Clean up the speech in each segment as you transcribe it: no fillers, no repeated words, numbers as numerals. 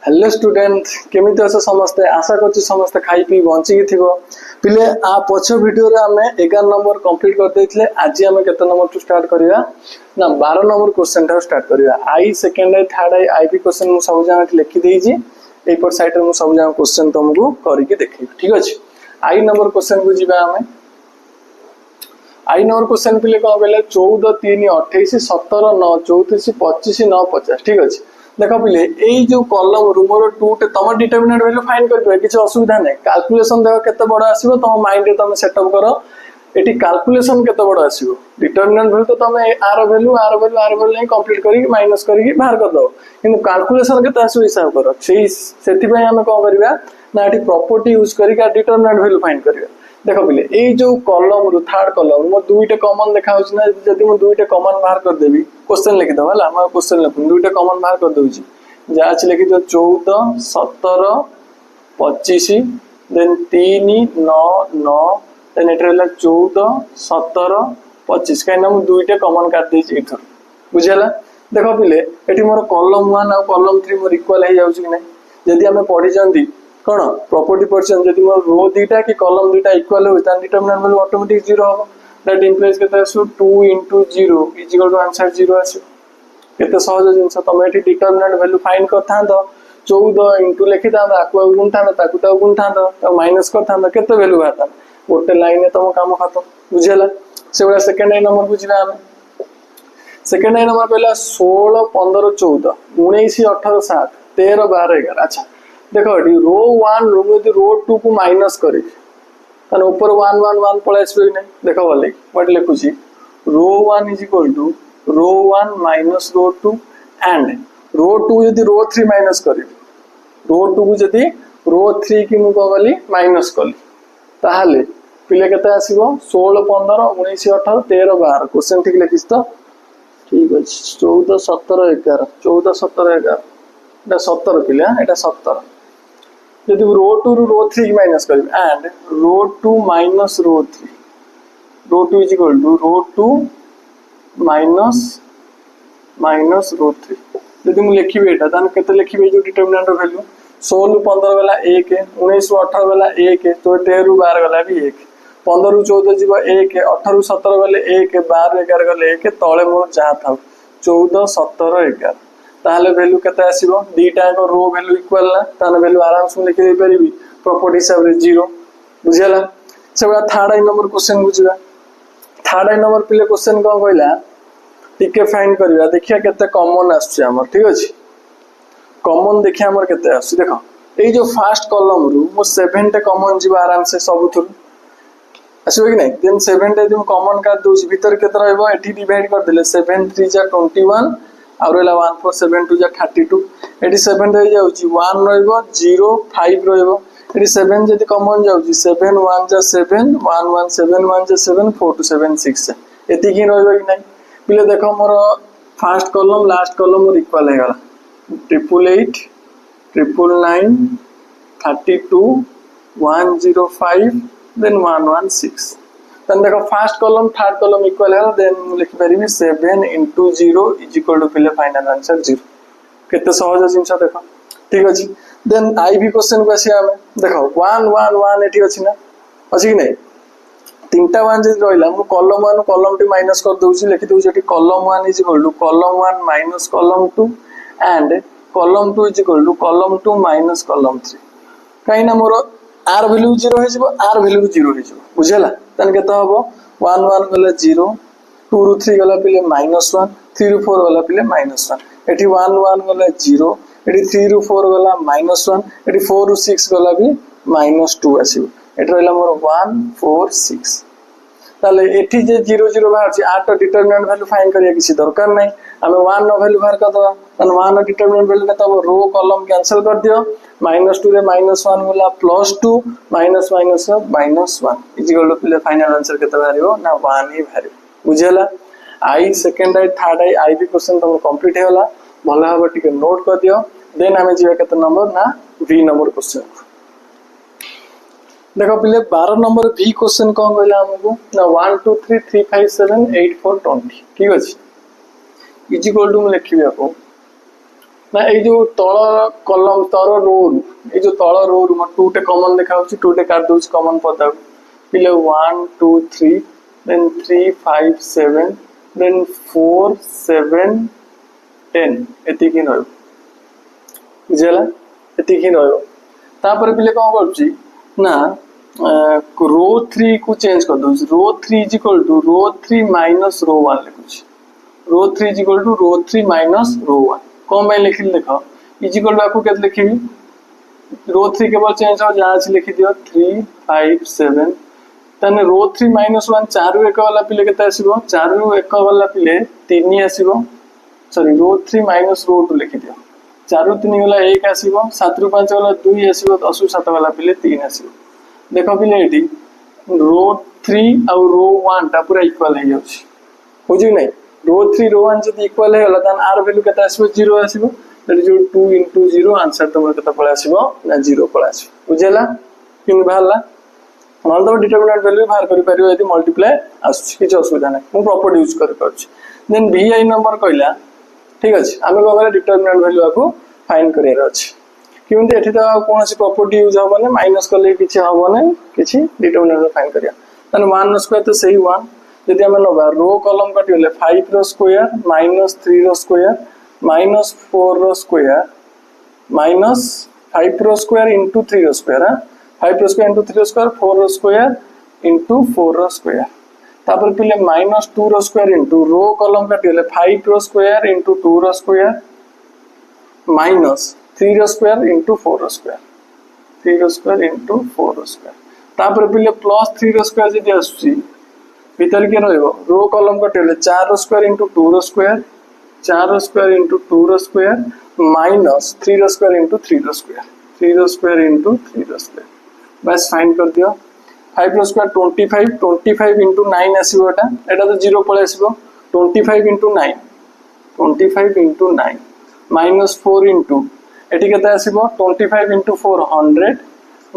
Hello student केमिति अस समस्ते आशा करछि समस्ते खाई पी बंची थिबो पिले आ पछ वीडियो रे हमें 11 नंबर कंप्लीट कर देथिले आज हमें केते नंबर टू स्टार्ट करिया ना 12 नंबर क्वेश्चन टा स्टार्ट करिया आई सेकंड आई थर्ड आई आईबी क्वेश्चन मु सब जान लिखि देई छी ए पर साइड रे मु सब जान क्वेश्चन तुमको करि के देखि ठीक अछि आई नंबर क्वेश्चन को जिबा हमें आई नंबर क्वेश्चन पिले को बेले 14 3 28 17 9 34 25 9 50 ठीक अछि देखो पिले एई जो कॉलम रू मोर 2 टे तम डिटरमिनेंट वैल्यू फाइंड कर किसी असुविधा नहीं कैलकुलेशन देखो केते बड़ आसीबो तम माइंड रे तम सेटअप करो एटी कैलकुलेशन केते बड़ आसीबो डिटरमिनेंट वैल्यू तो तम आर वैल्यू नहीं कंप्लीट करी माइनस करी बाहर कर दो किंतु कैलकुलेशन केते आसीबो हिसाब करो सेति पय हम कोन करबा ना एटी प्रॉपर्टी यूज करी का डिटरमिनेंट वैल्यू फाइंड करबा देखो पिले ए जो कॉलम रू थर्ड कॉलम मो दुईटे कॉमन देखा होछ ना जदी मो दुईटे कॉमन बाहर कर देबी क्वेश्चन लिख दो हला हम क्वेश्चन लिख दुईटे कॉमन बाहर कर दोछि जाच लिखि दो 14 17 25 देन 3 9 9 देन एट रहला 14 17 25 काइना मो दुईटे कॉमन काट देछि इथर बुझला देखो पिले एठी मोर कॉलम 1 और कॉलम 3 मोर इक्वल हे जाउछि कि नै जदी हमें पढि जंदी कौन प्रॉपर्टी पर्सन जदि मोर रो दीटा कि कॉलम दीटा इक्वल हो तान डिटरमिनेंट वैल्यू ऑटोमेटिक 0 हो दैट इंप्लाइज केते आसु 2 * 0 = आंसर 0 आसु केते सहज जिंस तमे एठी डिटरमिनेंट वैल्यू फाइंड करथा द 14 * लिखिता द आकु गुणथा द ताकु त गुणथा द त माइनस करथा द केते वैल्यू बाता गोटे लाइन में तम काम खत्म बुझेला से वाला सेकंड लाइन नंबर बुझिना हम सेकंड लाइन नंबर पहला 16 15 14 19 18 7 13 12 11 अच्छा देखो रो 1 रो में रो 2 को माइनस करे तन ऊपर 1 1 1 पळेस बे नै देखो वाले व्हाट लिखु छी रो 1 = रो 1 माइनस रो 2 एंड रो 2 यदि रो 3 माइनस करे रो 2 को यदि रो 3 की मु कहली माइनस कली ताहाले पिले केते आसीबो 16 15 19 18 13 12 क्वेश्चन ठीक लिखिस तो ठीक अछि 14 17 11 14 17 11 एटा 17 पिले एटा 17 यदि रो 2 रो 3 माइनस कर and row 2 minus row 3 row 2 = row 2 minus minus row 3 यदि मु लिखिबे एटा तन केते लिखिबे जो डिटरमिनेंट वैल्यू 16 15 वाला 1 है 19 18 वाला 1 है तो 13 12 वाला भी 1 15 14 जीव 1 है 18 17 वाले 1 है 12 11 वाले 1 है तळे मोर जा था 14 17 11 ताले वैल्यू केते आसीबो दीटा को रो वैल्यू इक्वल ना ताने वैल्यू आराम से लिखि दे परिबी प्रॉपर्टी हिसाब रे 0 बुझला सेबा थर्ड आई नंबर क्वेश्चन बुझिबा थर्ड आई नंबर पिले क्वेश्चन कोन कहला टिके फाइंड करबा देखिया केते कॉमन आछी हमर ठीक अछि कॉमन देखिया हमर केते आछी देखो ए जो फर्स्ट कॉलम रु मो 7 टे कॉमन जीवा आराम से सब थु आछो कि नै देन 7 टे तुम कॉमन का दोछि भीतर केते रहबो एठी डिवाइड कर देले 7 3 जा 21 और 1 4 7 2 जा 32 एटी 7 रह जाउची 1 रहइबो 0 5 रहइबो एटी 7 जदी कॉमन जाउची 7 1 जा 7 1 1 7 1 जा 7 4 2 7 6 एती की रहइबो कि नै पिले देखो मोर फर्स्ट कॉलम लास्ट कॉलम मोर इक्वल हे गला 888 999 32 105 देन 116 तन देखो first column third column equal है देन लिखि परिबी 7 * 0 = फिले फाइनल आंसर 0 केते सहज जिंस देखो ठीक अछि देन आईबी क्वेश्चन को आसी हम देखो 1 1 1 एठी अछि ना अछि कि नै तीनटा 1 जे रहइला मु कॉलम 1 कॉलम 2 माइनस कर दोछि लिखि दोछि एठी column 1 = column 1 minus column 2 and column 2 = column 2 minus column 3 काइना मोर आर वैल्यू 0 हे जबो आर वैल्यू 0 हे जबो बुझला तन केते हबो 1 1 गला 0 2 ରୁ 3 गला पिले -1 3 ରୁ 4 गला पिले -1 एठी 1 1 गला 0 एठी 3 ରୁ 4 गला -1 एठी 4 ରୁ 6 गला भी -2 आसीबो एठी रहला मोर 1 4 6 ताले एठी जे 0 0 बाहर छी आर तो डिटरमिनेंट वैल्यू फाइंड करिया किसी दरकार नै हमें 1 नो वैल्यू बाहर कर दवा तन 1 नो डिटरमिनेंट वैल्यू केते हबो रो कॉलम कैंसिल कर दियो -2 रे -1 होला +2 -1 इक्वल टू फाइनल आंसर केते बाहरियो ना 1 ही बाहरियो बुझला आई सेकंड आई थर्ड आई आईबी क्वेश्चन तुम कंप्लीट हेला भला हबो टिके नोट कर दियो देन हमें जीवा केते नंबर ना वी नंबर क्वेश्चन देखो पिले 12 नंबर वी क्वेश्चन कोन कहला हमको ना 1 2 3 3 5 7 8 4 20 ठीक अछि इक्वल टू में लिखिबे आपको ना ये जो तल कलम तर रो ये जो तल रो मैं 2 टे कॉमन देखा 2 टे काट दूँ कॉमन पदा पिले 1 2 3 देन 3 5 7 देन 4 7 10 एतिक ही रहिबो बुझला एतिक ही रहिबो तापर पिले कोन करछि ना रो 3 को चेंज कर दो row 3 is equal to row 3 minus row 1 लिखुछि row 3 is equal to row 3 minus row 1 कौन भाई लिखिल देखो इज इक्वल टू आपको केते लिखिबी रो 3 केवल चेंज हो जहां से लिखि दियो 3 5 7 तने रो 3 माइनस 1 4 रु 1 वाला पिले केते आसीबो 4 रु 1 वाला पिले 3 आसीबो सॉरी रो 3 माइनस रो 2 लिखि दियो 4 रु 3 वाला 1 आसीबो 7 रु 5 वाला 2 आसीबो 10 रु 7 वाला पिले 3 आसीबो देखो पिले एटी रो 3 और रो 1 टा पूरा इक्वल हे जाउछि बुझी नै रो 3 रो 1 जदी इक्वल हे गला तन आर वैल्यू केते आसीबो 0 आसीबो दैट इज 2 into 0 आंसर तुम केते पळे आसीबो ना 0 पळे आसीबो बुझेला किन बाहरला नल तो डिटरमिनेंट वैल्यू बाहर करि परियो यदि मल्टीप्लाई आसुछि किछ असुविधा नै मु प्रॉपर यूज करि परछि देन vi नंबर कहला ठीक अछि आमे कोगला डिटरमिनेंट वैल्यू आको फाइंड करियर अछि किमते एठी तो कोनोसी प्रॉपर्टी यूज होबने माइनस करले किछ होबने किछ डिटरमिनेंट फाइंड करिया तने 1 स्क्वायर तो सही 1 यदि हम नबा रो कॉलम काटिले 5 रो स्क्वायर माइनस 3 रो स्क्वायर माइनस 4 रो स्क्वायर माइनस 5 रो स्क्वायर इनटू 3 रो स्क्वायर 5 रो स्क्वायर इनटू 3 रो स्क्वायर 4 रो स्क्वायर इनटू 4 रो स्क्वायर तापर पिले माइनस 2 रो स्क्वायर इनटू रो कॉलम काटिले 5 रो स्क्वायर इनटू 2 रो स्क्वायर माइनस 3 रो स्क्वायर इनटू 4 रो square 3 रो square into 4 रो square तापर पिले plus 3 रो square जदी आसुची भीतर के रहिबो row column काटिले 4 रो square into 2 रो square 4 रो square into 2 रो square minus 3 रो square into 3 रो square 3 रो square into 3 रो square बस find कर दियो 5 रो स्क्वायर 25 इनटू 9 आसीबो एटा तो 0 पळे आसीबो 25 into 9 25 into 9 minus 4 into eighty केते आसीबो 25 इनटू 4 100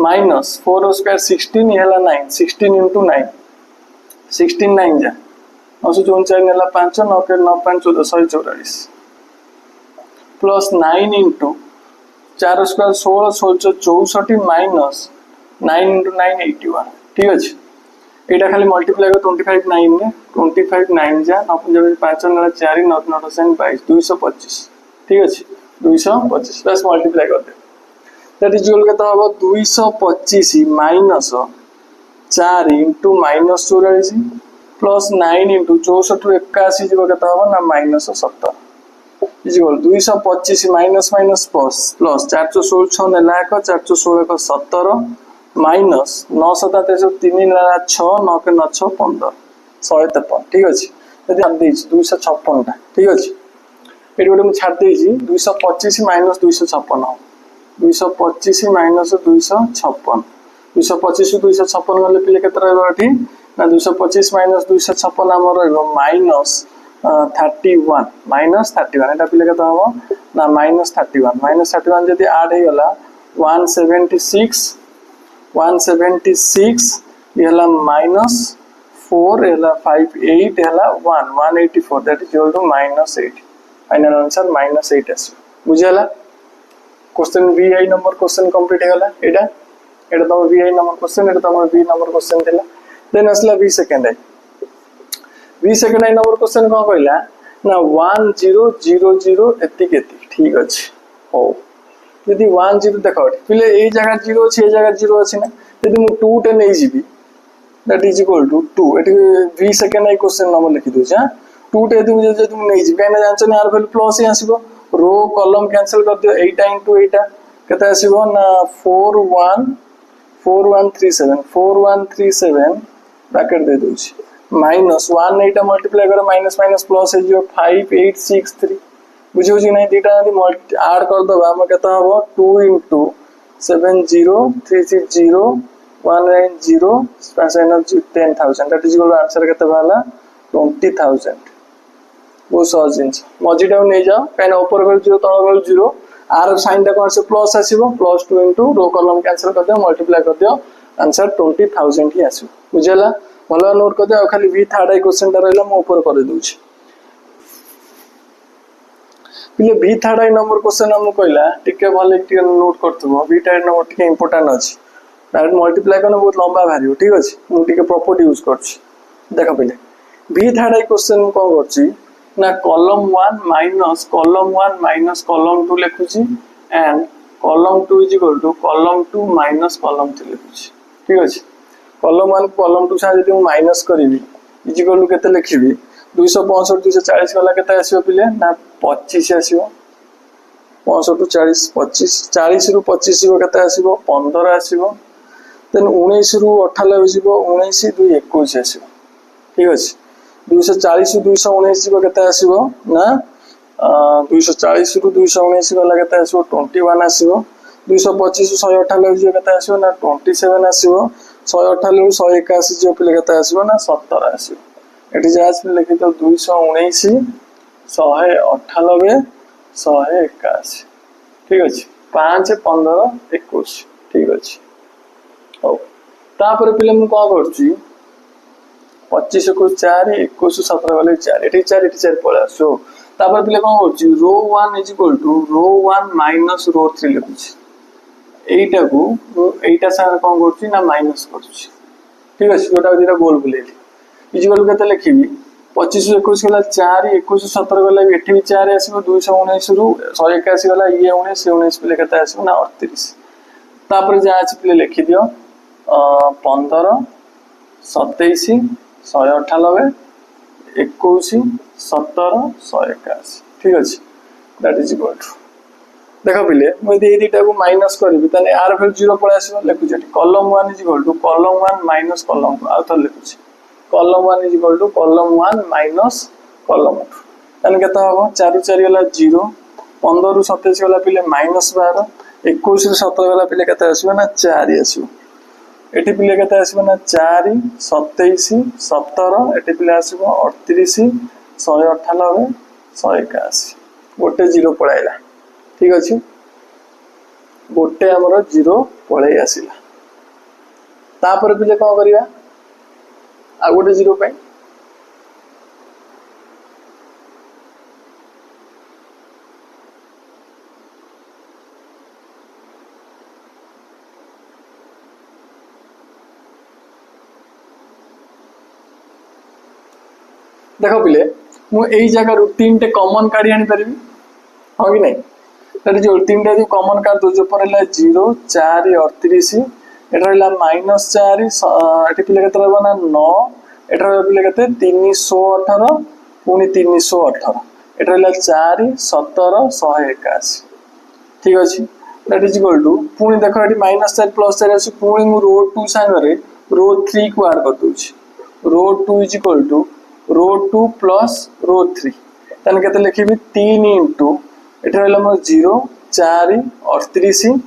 माइनस 4 रो स्क्वायर 16 हेला 9 16 इनटू 9 16 9 जा 954 नेला 5 9 के 9 5 14 144 plus 9 into 4 square 16 64 minus 9 into 9 81 ठीक अछि एटा खाली मल्टीप्लाई कर 25 9 ने 25 9 जा 9 5 नेला 4 9 9 22 225 ठीक अछि 225 प्लस मल्टीप्लाई कर दे दैट इज इक्वल केता हो 225 minus 4 into minus 44 plus 9 into 64 रु 81 जीव केता हो ना minus 70 is equal 225 minus minus plus 416 नेला 1 416 1 17 माइनस 9 27 3 नेला 6 9 के 9 6 15 153 ठीक अछि यदि हम देछि 256 टा ठीक अछि एटी गोटे मु छाड़ देछि 225 माइनस 256 हो 225 माइनस 256 225 256 गले पिले केते रहबो एठी ना 225 माइनस 256 हमर रहबो माइनस 31 माइनस 31 एटा पिले केते हबो ना माइनस 31 जदी ऐड हे गला 176 येला माइनस 4 येला 58 येला 1 184 that is equal to minus 8 final answer minus 8 आसी बुझला question VI number question complete हे गला एटा तो VI नंबर क्वेश्चन एटा तो V नंबर क्वेश्चन थिला देन असला V second I number question को कहला ना 1000 एति ठीक अछि हो यदि 10 देखो पिले ए जगह 0 अछि ए जगह 0 अछि ना यदि मु 2 टे नै जीबी दैट इज इक्वल टू 2 एटी V सेकंड आई क्वेश्चन नंबर लिखि दउ छ 2 टे यदि तुम नै जीबी काना जानछ ना आर वैल्यू प्लस ही आसीबो रो कॉलम कैंसिल कर दियो 8 into 8 केते आसीबो ना 4137 ब्रैकेट दे दउ छी माइनस 1 8 मल्टीप्लाई कर माइनस माइनस प्लस हे जो 5863 बुझियो जी नै दीटा यदि ऐड कर दबा हम केता हबो 2 into 70360 190 10,000 that is equal answer केते भाला 20,000 वो सहज जिंस मझीटा नै जाओ काना ऊपर गल 0 तळ गल 0 आर साइन टा कोन से प्लस आसीबो plus 2 into row column cancel कर दियो मल्टीप्लाई कर दियो आंसर 20,000 ही आसीबो बुझला भलो नोट कर दियो खाली V थर्ड आई क्वेश्चन टा रहला म ऊपर कर दउ छी पिले बी थर्ड आई नंबर क्वेश्चन हमको कहला टिके भले टिके नोट करथबो बी थर्ड नंबर टिके इंपोर्टेंट अछि डायरेक्ट मल्टीप्लाई करने बहुत लंबा भारी ठीक अछि मु टिके प्रॉपर्टी यूज करछि देखो पिले बी थर्ड आई क्वेश्चन मु कोन करछि ना कॉलम 1 माइनस कॉलम 2 लिखुछि and column 2 is equal to column 2 minus column 3 लिखुछि ठीक अछि कॉलम 1 कॉलम 2 सा यदि मु माइनस करबी इज इक्वल टू केते लिखिबी 265 240 वाला केते आसीबो पिले ना 25 आसीबो 65 40 25 40 रु 25 जीवो केते आसीबो 15 आसीबो देन 19 रु 98 जीवो 19 2 21 आसीबो ठीक अछि 240 रु 219 जीवो केते आसीबो ना 240 रु 219 वाला केते आसीबो 21 आसीबो 225 रु 198 जीवो केते आसीबो ना 27 आसीबो 198 रु 181 जीवो पिले केते आसीबो ना 17 आसीबो एटी जास पे लिखि तो 219 198 181 ठीक अछि 5 15 21 ठीक अछि हो तापर पिले मु कोन करछि 25 को 4 21 17 वाले 4 एटी 4 पळे आसो तापर पिले कोन करछि row 1 is equal to row 1 minus row 3 लिखुछि एटा को मु एटा सारे कोन करछि ना माइनस करछि ठीक अछि जोटा दिरा गोल बुलेली इजिकल केते लिखिबी 25 21 गला 4 21 17 गला एठी भी 4 आसीबो 219 रु 181 गला ये 19 19 पे केते आसीबो ना 38 तापर जा अछि पे लिखि दियो 15 27 198 21 17 181 ठीक अछि दैट इज इक्वल टू देखो पिले मु यदि ए दुटा को माइनस करबी तने आर वैल्यू 0 पळे आसीबो लिखु जेठी column 1 is equal to column 1 minus column 2 आ तो लिखुछि column 1 is equal to column 1 minus column 2 तने केता हो 4 4 वाला 0 15 रु 27 वाला पिले माइनस 12 21 रु 17 वाला पिले केता आसीबो ना 4 आसीबो एठी पिले केता आसीबो ना 4 27 17 एठी पिले आसीबो 38 198 181 गोटे 0 पळाइला ठीक अछि गोटे हमर 0 पळै आसीला तापर पिले कोन करिया आ गोटे 0 पे देखो पिले मु एई जगह रु 3 टे कॉमन काढी आनी परबी हो कि नहीं तरी जो 3 टे जो कॉमन काढ दो जो परला 0 4 38 एटा रहला -4 एटी पिले केते रहबो ना 9 एटा पिले केते 318 पुनी 318 एटा रहला 4 17 181 ठीक अछि दैट इज इक्वल टू पुनी देखो एटी -4 +4 अछि पुनी मु रो 2 संगरे रो 3 को ऐड कर दूछि row 2 is equal to row 2 plus row 3 तने केते लिखिबी 3 इनटू एटा रहला मोर 0 4 38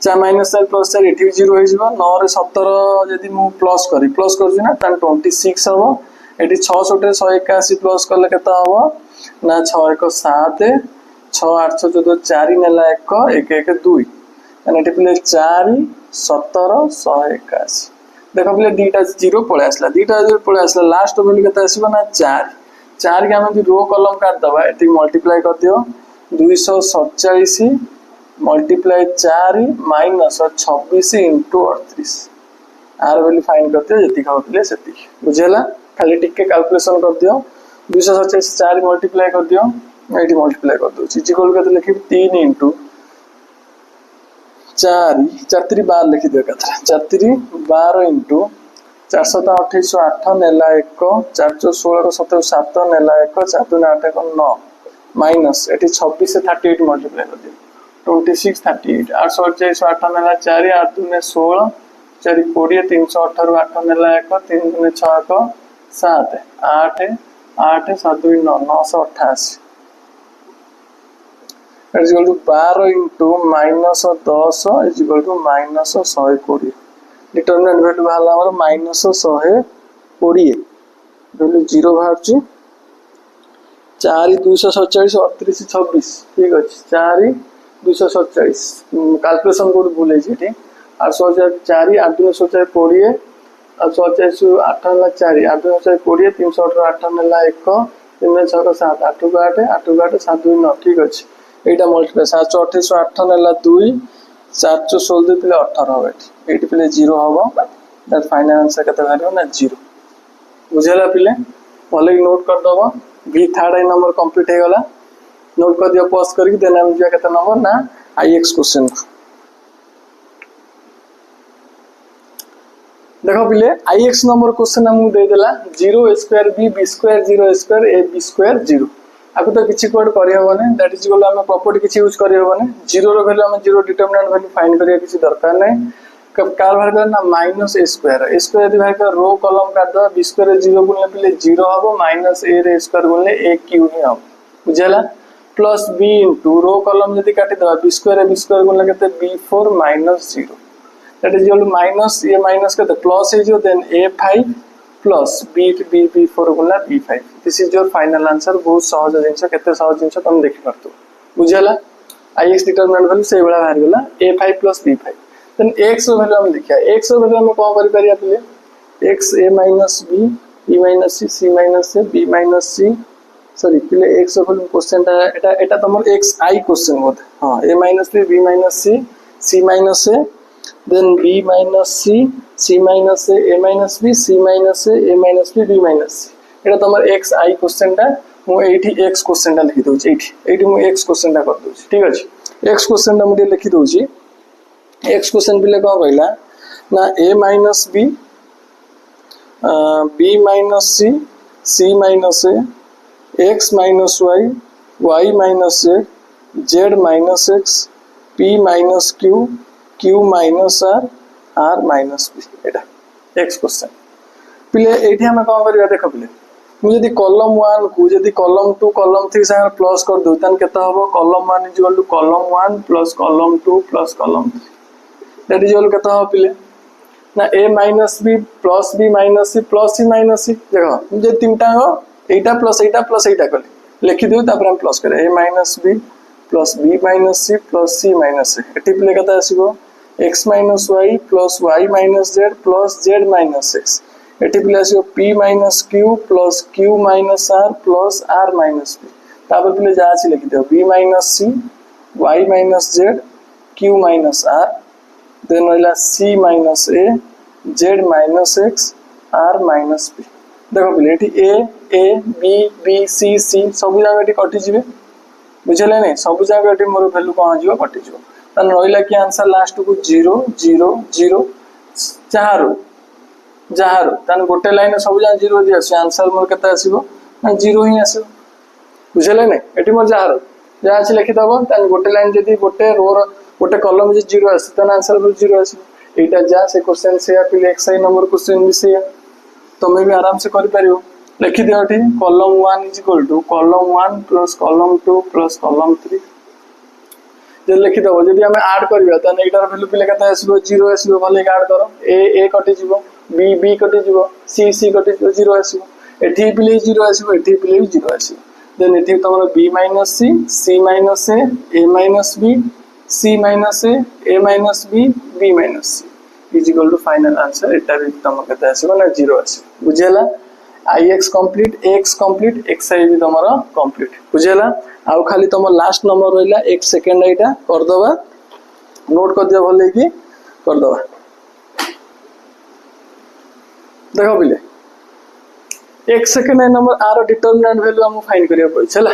4 -4 +4 एठी 0 हो जिवो 9 रे 17 यदि मु प्लस करी ना त 26 हबो एठी 66 रे 181 प्लस करले केता हबो ना 6 1 7 6 8 14 4 नेला 1 1 1 2 एने एठी प्ले 4 17 181 देखो प्ले दीटा 0 पळे आसला दीटा 0 पळे आसला लास्ट वैल्यू केता आसीबो ना 4 4 के हम यदि रो कॉलम काट दबा एठी मल्टीप्लाई कर दियो 247 मल्टीप्लाई 4 माइनस 26 इंटू 38 आर वैल्यू फाइंड करते हो जति कहले सेति बुझेला खाली टिके कैलकुलेशन कर दियो 247 4 मल्टीप्लाई कर दियो एठी मल्टीप्लाई कर दो इज इक्वल करते लिखि 3 इंटू 4 4 3 12 लिखि दियो कथरा 4 3 12 इंटू 428 8 नेला 1 4 16 17 7 नेला 1 4 2 8 1 9 माइनस एठी 26 से 38 मल्टीप्लाई कर दियो 26 38 848 8 नेला 4 8 2 ने 16 4 20 318 8 नेला 1 3 2 ने 6 1 7 8 8 7 2 9 988 is equal to 12 into minus 10 is equal to minus 120 determinant value बाहला हमर minus 120 वैल्यू 0 बाहरची 4 247 38 26 ठीक अछि 4 247 कैलकुलेशन कोड भूले छी ठीक 804 8 247 20 848 8 ला 4 8 220 318 8 नेला 1 3 6 7 8 को 8 8 को 8 7 2 9 ठीक अच्छे এইটা মল্টিপ্লাই 7 28 8 নেলা 2 4 16 দিলে 18 হবে এইটি পিলে 0 হবো दैट फाइनल आंसर कते बाहरियो ना 0 बुझेला पिले भले नोट कर दबो बी थर्ड आई नंबर कंप्लीट हे गला नोट कर दियो पॉज करके देन हम जा कते नंबर ना आईएक्स क्वेश्चन देखो पिले आईएक्स नंबर क्वेश्चन हमको दे देला 0 square b b square 0 square a b square 0 आको तो किछि कोड करि होबने दैट इज गोल हम प्रॉपर्टी किछि यूज करि होबने 0 रो वैल्यू हम 0 डिटरमिनेंट वैल्यू फाइंड करिया किछि दरकार नै कब कार बाहर करना माइनस a स्क्वायर यदि बाहर कर रो कॉलम काट दो b स्क्वायर 0 गुणले पिले 0 हबो माइनस a रे स्क्वायर गुणले a क्यू ही हम बुझला plus b into row column यदि काटि दो b स्क्वायर गुणले केते b4 minus 0 that is equal to minus ये माइनस केते प्लस हे जो देन a5 प्लस b4 गुणला b5 this is your final answer बहुत सहज जिंस केते सहज जिंस तुम देखि परतो बुझला आईएक्स डिटरमिनेंट वैल्यू से बड़ा बाहर गेला a5 plus b5 then x value हम देखिया x वैल्यू हम कोन करि परिया पिले x a minus b b minus c c minus a b minus c सॉरी पिले x वैल्यू क्वेश्चन एटा एटा तमर x i क्वेश्चन होत हां a minus b b minus c c minus a then b minus c minus a minus b c minus a minus b b minus c एटा तमर x i question ता मु एठी x question ता लिखि दोछि एठी मु x क्वेश्चन ता कर दोछि ठीक अछि x क्वेश्चन ता मु लिखि दोछि x क्वेश्चन पिले को कहला ना a minus b b minus c minus a x minus y minus z z minus x p minus q q minus r minus p Etah x question पिले एठी हम कोन करिया देखो पिले मु यदि कॉलम 1 को यदि कॉलम 2 कॉलम 3 से प्लस कर दो तन केता होबो column 1 is equal to column 1 plus column 2 plus column 3 that is equal केता हो पिले ना a minus b plus b minus c plus c minus c देखो जे तीनटा हो एटा प्लस एटा कली लिखि दियो तापर हम प्लस करे a minus b plus b minus c plus c minus c एटी पिले केता आसीबो x minus y plus y minus z plus z minus x एटी पिले आसीबो p minus q plus q minus r plus r minus p तापर पिले जा अछि लिखि दियो b minus c y minus z q minus r then होला c minus a z minus x r minus p देखो पिले eighty a b b c c सब जगह एटी कटि जिवे बुझले नै सब जगह एटी मोर वैल्यू कोन जिवो कटि जिवो तन रहिला कि आंसर लास्ट को 0 0 0 जहारो तन गोटे लाइन सब जगह 0 दि आसी आंसर मोर केता आसीबो ना 0 ही आसीबो बुझले नै एटी मोर जहारो जा अछि लिखि दबो तन गोटे लाइन जदी गोटे रो गोटे कॉलम जे 0 आसी तन आंसर मोर 0 आसीबो एटा जा से क्वेश्चन से पिले एक्सआई नंबर क्वेश्चन भी से तमे भी आराम से करि परियो लिखि दियो एटी column 1 is equal to column 1 plus column 2 plus column 3 जे लिखि दबो जदी हम ऐड करियो त एटार वैल्यू पिले कता आसीबो 0 आसीबो भले ऐड करो a कटि जिवो b कटि जिवो c कटि जिवो 0 आसीबो एठी पिले 0 आसीबो एठी पिले 0 आसीबो देन एठी तमरो b minus c minus a minus b c minus a minus b b minus c is equal to final answer एटा भी तमरो कता आसीबो ना 0 आसीबो बुझेला ix complete x complete xi भी तमरो कंप्लीट बुझेला आउ खाली तुम लास्ट नंबर रहिला 1 सेकंड एटा कर दबा नोट कर दिया भले की कर दबा देखो बिले 1 सेकंड नंबर आर डिटरमिनेंट वैल्यू हम फाइंड करिया पड़ी चला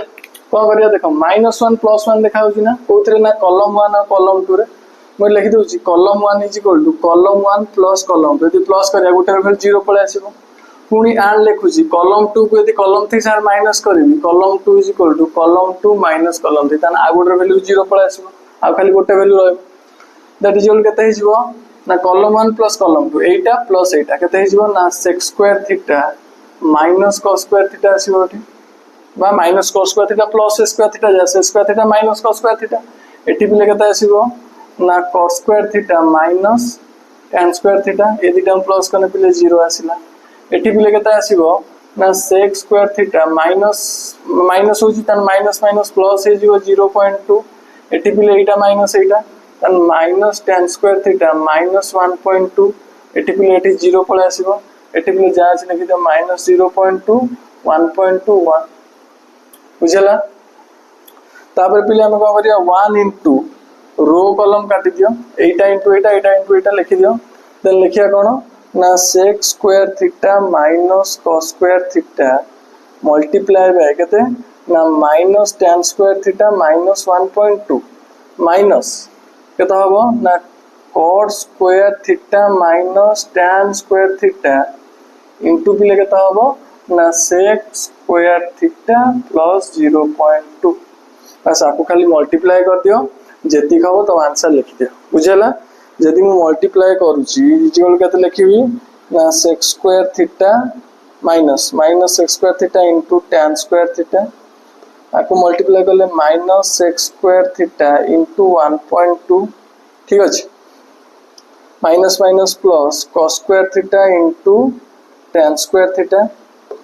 कोन करिया देखो -1 +1 देखा होची ना कोथरे ना कॉलम 1 और कॉलम 2 रे मैं लिखि दोची column 1 is equal to column 1 plus column 2 यदि प्लस करिया गोटे वैल्यू 0 पळे आसीबो पुनी आन लिखुची कॉलम 2 को यदि कॉलम 3 से माइनस करबी column 2 is equal to column 2 minus column 3 तन आ गोटे वैल्यू 0 पळे आसीबो आ खाली गोटे वैल्यू रहबो दैट इज इक्वल केते हिजबो ना कॉलम 1 प्लस कॉलम 2 एटा प्लस एटा केते हिजबो ना sec square theta minus cos square theta आसीबो एठी बा minus cos square theta plus square theta जा sec square theta minus cos square theta एठी बिले केते आसीबो ना cos square theta minus tan square theta यदि टर्म प्लस करने पिले 0 आसीला एठी बिले केते आसीबो ना sec स्क्वायर थीटा माइनस होजी तन माइनस माइनस प्लस हे जीवो 0.2 एठी बिले एटा माइनस एटा तन minus tan square theta minus 1.2 एठी बिले एठी 0 पळे आसीबो एठी बिले जा अछि लिखि द माइनस 0.2 1.21 बुझला तापर पिले हम कौन करिया 1 इंटू रो कॉलम काटी दियो एटा इंटू एटा लिखि दियो देन लिखिया कोन ना sec square theta minus cos square theta multiply by केते ना minus tan square theta minus 1.2 minus केते हबो ना cos square theta minus tan square theta into पिले केते हबो ना sec स्क्वायर थीटा प्लस 0.2 बस आपको खाली मल्टीप्लाई कर दियो जेति खबो तो आंसर लिख दियो बुझला जदि मु मल्टीप्लाई करूची इक्वल केते लिखिबी ना sec square theta minus sec square theta into tan square theta आपको मल्टीप्लाई करले minus sec square theta into 1.2 ठीक अछि minus minus plus cos square theta into tan square theta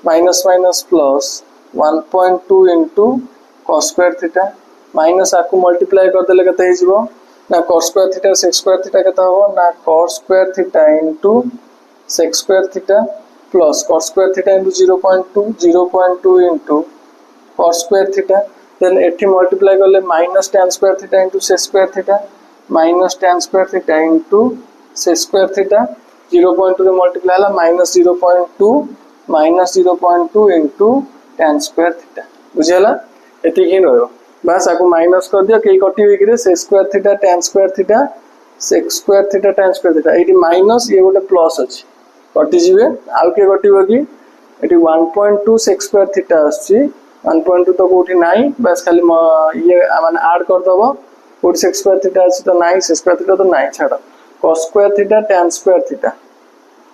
minus minus plus 1.2 into cos square theta minus आपको multiply कर देले केते हे जिवो ना cos square theta sec square theta केते हो ना cos square theta into sec square theta plus cos square theta into 0.2 into cos square theta then एठी मल्टीप्लाई करले minus tan square theta into sec square theta minus tan square theta into sec square theta 0.2 रे multiply हला minus 0.2 into tan square theta बुझला एति ही रहो बस आपको minus कर दिया कई कटी होई कि sec square theta tan square theta sec square theta tan square theta eighty minus ये गोटे प्लस अछि कटि जिवे आउ के कटिबो कि एटी 1.2 sec स्क्वायर थीटा आछि 1.2 तो कोठी नाही बस खाली ये माने ऐड कर दबो कोठी sec स्क्वायर थीटा अछि तो नाही sec स्क्वायर थीटा तो नाही छाड़ cos square theta tan square theta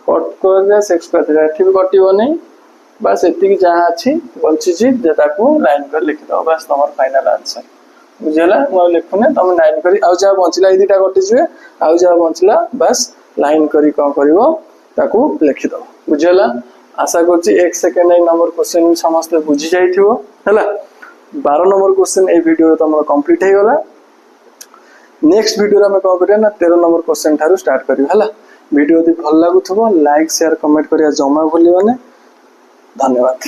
cut कर दे sec स्क्वायर थीटा एठी भी कटिबो नै बस एति की जहां अछि बंची जी जेटा को लाइन कर लिख दो बस तमर फाइनल आंसर बुझला म लिखुने तुम लाइन करी आउ जा बंचला ई दिटा कटि जवे आउ जा बंचला बस लाइन करी कोन करिवो ताको लिखि दो बुझला आशा करछि 1 सेकंड ए नंबर क्वेश्चन समस्त बुझी जाइथिवो हला 12 नंबर क्वेश्चन ए वीडियो तमर कंप्लीट हे गला नेक्स्ट वीडियो रे हम कोन करिया ना 13 नंबर क्वेश्चन थारु स्टार्ट करियो हला वीडियो यदि भल लागुथबो लाइक शेयर कमेंट करिया जमा भूलिबो ने धन्यवाद।